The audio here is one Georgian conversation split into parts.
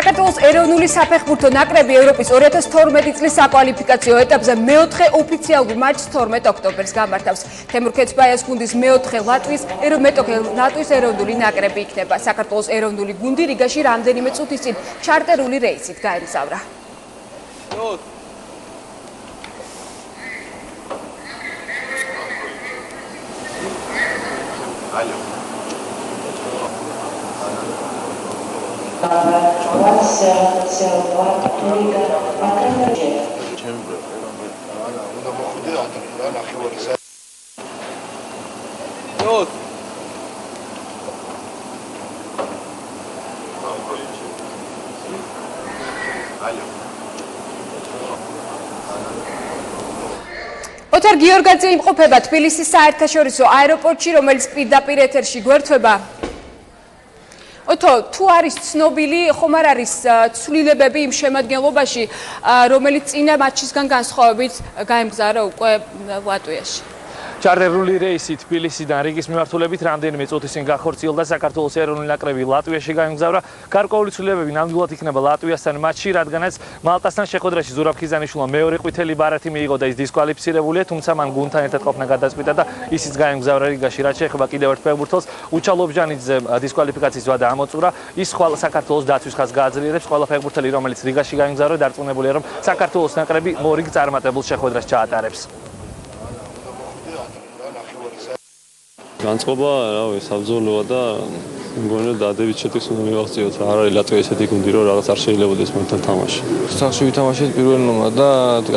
საქართველოს ეროვნული საფეხბურთო ნაკრები ევროპის 2012 წლის საკვალიფიკაციო ეტაპზე მეოთხე ოფიციალურ მაჩს 12 ოქტომბერს გამართავს. თემურ ქეცბაიას გუნდის მეოთხე ლატვის ეროვნული ნაკრები იქნება. საქართველოს ეროვნული გუნდი რიგაში რამდენიმე წუთის წინ ჩარტერული რეისით გაემგზავრა. ოთარ გიორგაძე იმყოფება თბილისის საერთაშორისო აეროპორტში, რომელიც პირდაპირ ეთერში გვერდება. თუ არის ცნობილი, ხომ არ არის ცვლილებები იმ შემადგენლობაში, რომელიც წინა მატჩისგან განსხვავებით გაემგზავრა უკვე ლატვიაში? ჩარტერული რეისი თბილისიდან რიგის მიმართულებით რამდენიმე წუთის წინ გახორციელდა საქართველოს ეროვნული ნაკრები ლატვიაში გაემგზავრა. გარკვეული ცვლილებები ნამდვილად იქნება ლატვიასთან მატჩში, რადგანაც მალტასთან შეხვედრაში ზურაბ ხიზანიშვილმა მეორე ყვითელი ბარათი მიიღო და ის დისკვალიფიცირებულია, თუმცა მან გუნდთან ერთად ყოფნა გადაწყვიტა და ისიც გაემგზავრა რიგაში. რაც შეეხება კიდევ ერთ ფეხბურთელს, უჩა ლობჟანიძე დისკვალიფიკაციის ვადა ამოწურა. ის ხვალ საქართველოს დაცვის ხაზს გააძლიერებს. ყველა ფეხბურთელი, რომელიც რიგაში გაემგზავრა, დარწმუნებულია, რომ საქართველოს ნაკრები მორიგ წარმატებულ შეხვედრას ჩაატარებს. განწყობა, საბრძოლოა და მგონია დადებით შეტყვის უნდა მივაღწიოთ. არ არის ლატვია ესეთი გუნდი, რომ რაღაც არ შეიძლება ეს მათთან თამაში. სახში ვითამაშეთ პირველ ნომრად და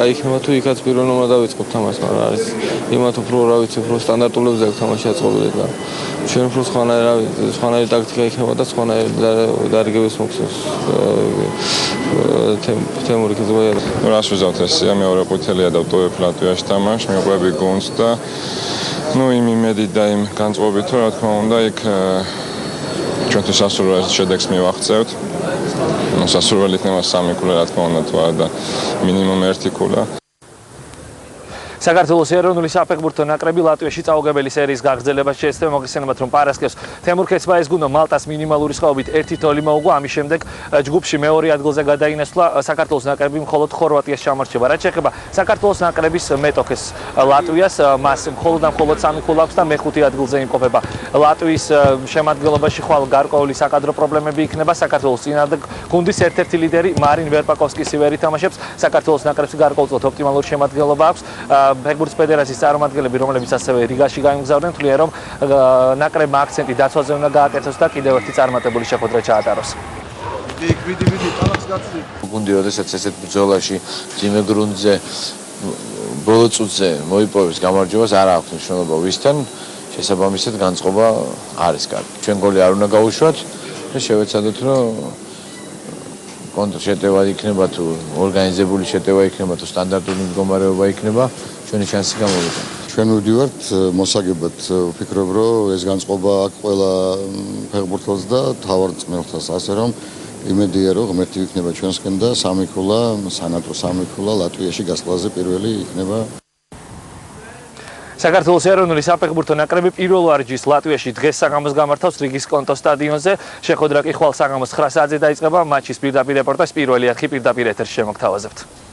აი იქნება თუ იქაც პირველ ნომრად დავიწყოთ თამაშს, მაგრამ არის იმათ უფრო რა ვიცი, უფრო სტანდარტულებზე აქვს თამაში აწყობილი და ჩვენ უფრო სხვანაირი ტაქტიკა იქნება და სხვანაირი დარიგების მოხსნას. თემური ქეცბაია. რას ვიზავთ ესია, მეორე ყვითელია და ვტოვებ ლატვიაში თამაშს, მივყვები გუნდს და იმ იმედით და იმ განწყობით, რა თქმა უნდა, იქ ჩვენთვის სასურველად შედეგს მივაღწევთ. სასურველი იქნება 3 ქულა, რა თქმა უნდა, თუ არა და მინიმუმ 1 ქულა. საქართველოს ეროვნული საფეხბურთო ნაკრები ლატვიაში წაუგებელი სერიის გაგრძელებას შეეცდება. მოგესალმებით, რომ პარასკევს თემურ ქეცბაიას გუნდმა მალტას მინიმალური სხვაობით 1-0 მოუგო. ამის შემდეგ ჯგუფში მეორე ადგილზე გადაინაცვლა. საქართველოს ნაკრები მხოლოდ ხორვატიას ჩამორჩება. რაც შეეხება საქართველოს ნაკრების მეტოქეს ლატვიას, მას მხოლოდ 3 ქულა აქვს და მეხუთე ადგილზე იმყოფება. ლატვიის შემადგენლობაში ხვალ გარკვეული საკადრო პრობლემები იქნება. საქართველოს წინააღმდეგ გუნდის ერთ-ერთი ლიდერი მარინ ვერპაკოვსკის ვერ ითამაშებს. საქართველოს ნაკრებს გარკვეულწილად ოპტიმალური შემადგენლობა აქვს. ფეხბურთის ფედერაციის წარმომადგენლები, რომლებიც ასევე რიგაში გაემგზავრნენ, თვლიან, რომ ნაკრებმა აქცენტი დაცვაზე უნდა გააკეთოს და კიდევ ერთი წარმატებული შეხვედრა ჩაატაროს. გუნდი, როდესაც ესეთ ბრძოლაში ძიმე გრუნდზე ბოლო წუთზე მოიპოვებს გამარჯვებას, არ აქვს მნიშვნელობა ვისთან, შესაბამისად განწყობა არის კარგი. ჩვენ გოლი არ უნდა გაუშვათ და შევეცადოთ, რომ კონტრშეტევა იქნება თუ ორგანიზებული შეტევა იქნება თუ სტანდარტული მდგომარეობა იქნება, ჩვენი შანსი გამოვიდა. ჩვენ ვიდივართ მოსაგებად, ვფიქრობ, რომ ეს განწყობა აქვს ყველა ფეხბურთელს და თავარ წმენელს, ასე რომ იმედია, რომ ღმერთი იქნება ჩვენსკენ და 3 ქულა, სანატო 3 ქულა ლატვიაში გასვლაზე პირველი იქნება. საქართველოს ეროვნული საფეხბურთო ნაკრები პირველ ვარჯიშს ლატვიაში დღეს საღამოს გამართავს რიგის კონტო სტადიონზე. შეხვედრა კი ხვალ საღამოს 9 საათზე დაიწყება. მატჩის პირდაპირ რეპორტაჟს პირველი არხი პირდაპირ ეთერში შემოგთავაზებთ.